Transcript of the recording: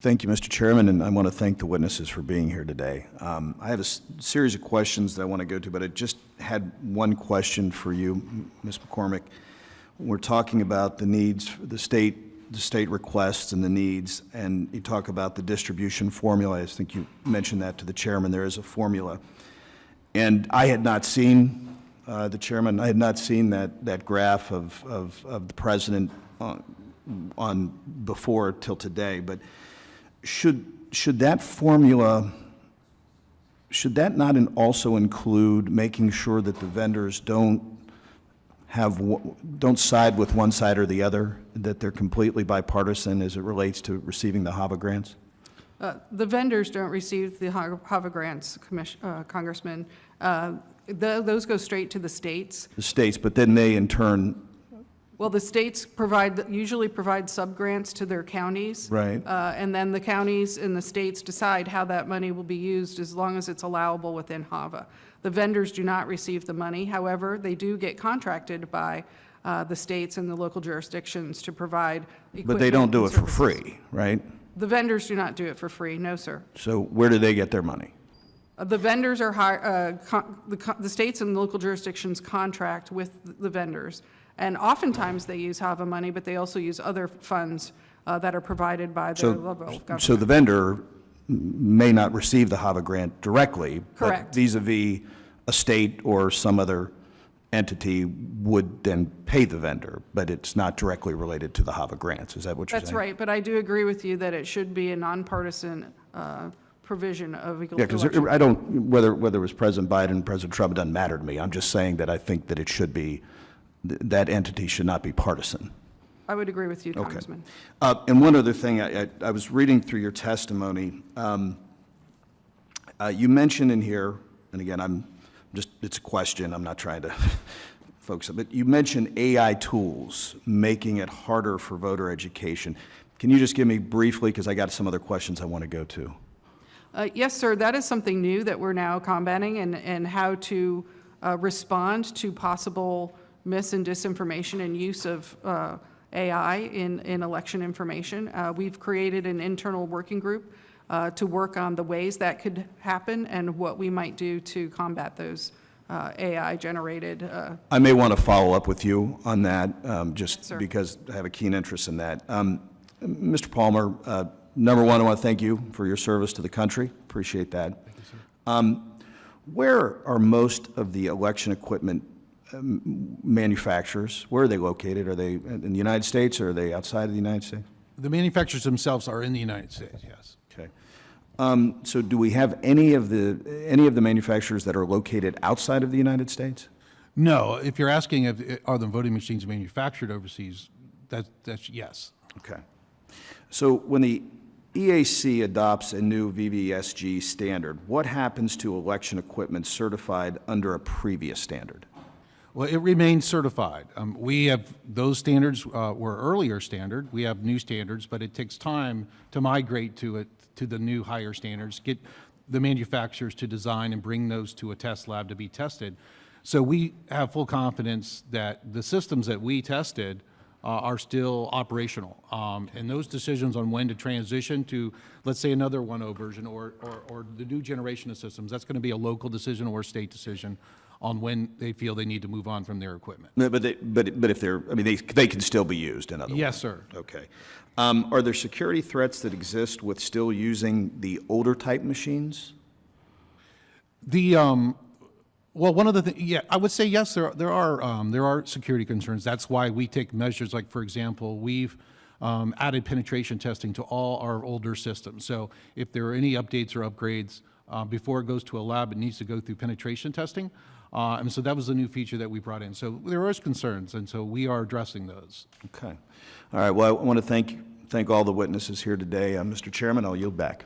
Thank you, Mr. Chairman, and I want to thank the witnesses for being here today. I have a series of questions that I want to go to, but I just had one question for you, Ms. McCormick. We're talking about the needs, the state requests and the needs, and you talk about the distribution formula. I think you mentioned that to the chairman. There is a formula. And I had not seen, the chairman, I had not seen that graph of the president on before till today, but should that formula, should that not also include making sure that the vendors don't side with one side or the other, that they're completely bipartisan as it relates to receiving the HAVA grants? The vendors don't receive the HAVA grants, Congressman. Those go straight to the states. The states, but then they in turn. Well, the states usually provide sub-grants to their counties. Right. And then the counties and the states decide how that money will be used as long as it's allowable within HAVA. The vendors do not receive the money. However, they do get contracted by the states and the local jurisdictions to provide equipment. But they don't do it for services. free, right? The vendors do not do it for free, no, sir. So where do they get their money? The vendors are the states and local jurisdictions contract with the vendors. And oftentimes they use HAVA money, but they also use other funds that are provided by the local government. So the vendor may not receive the HAVA grant directly. Correct. But vis-a-vis a state or some other entity would then pay the vendor, but it's not directly related to the HAVA grants. Is that what you're saying? That's right, but I do agree with you that it should be a nonpartisan provision of equal Yeah, because I don't, whether it was President Biden, President Trump, it doesn't matter to me. I'm just saying that I think that it should be, that entity should not be partisan. I would agree with you, Congressman. Okay. And one other thing, I was reading through your testimony. You mentioned in here, and again, it's a question, I'm not trying to focus on, but you mentioned AI tools making it harder for voter education. Can you just give me briefly, because I got some other questions I want to go to. Yes, sir, that is something new that we're now combating, and how to respond to possible mis and disinformation and use of AI in election information. We've created an internal working group to work on the ways that could happen and what we might do to combat those AI-generated. I may want to follow up with you on that, just Yes, because I have a keen interest in that. Mr. Palmer, number one, I want to thank you for your service to the country. Appreciate that. Thank you, sir. Where are most of the election equipment manufacturers? Where are they located? Are they in the United States or are they outside of the United States? The manufacturers themselves are in the United States, yes. Okay. So do we have any of the manufacturers that are located outside of the United States? No, if you're asking are the voting machines manufactured overseas, that's yes. Okay. So when the EAC adopts a new VVSG standard, what happens to election equipment certified under a previous standard? Well, it remains certified. We have, those standards were earlier standard. We have new standards, but it takes time to migrate to the new higher standards, get the manufacturers to design and bring those to a test lab to be tested. So we have full confidence that the systems that we tested are still operational. And those decisions on when to transition to, let's say, another 1.0 version or the new generation of systems, that's going to be a local decision or a state decision on when they feel they need to move on from their equipment. But if they're, I mean, they can still be used, in other words. Yes, sir. Okay. Are there security threats that exist with still using the older type machines? Well, one of the things, yeah, I would say yes, there are security concerns. That's why we take measures like, for example, we've added penetration testing to all our older systems. So if there are any updates or upgrades, before it goes to a lab, it needs to go through penetration testing. And so that was a new feature that we brought in. So there is concerns, and so we are addressing those. Okay. All right. Well, I want to thank all the witnesses here today. Mr. Chairman, I'll yield back.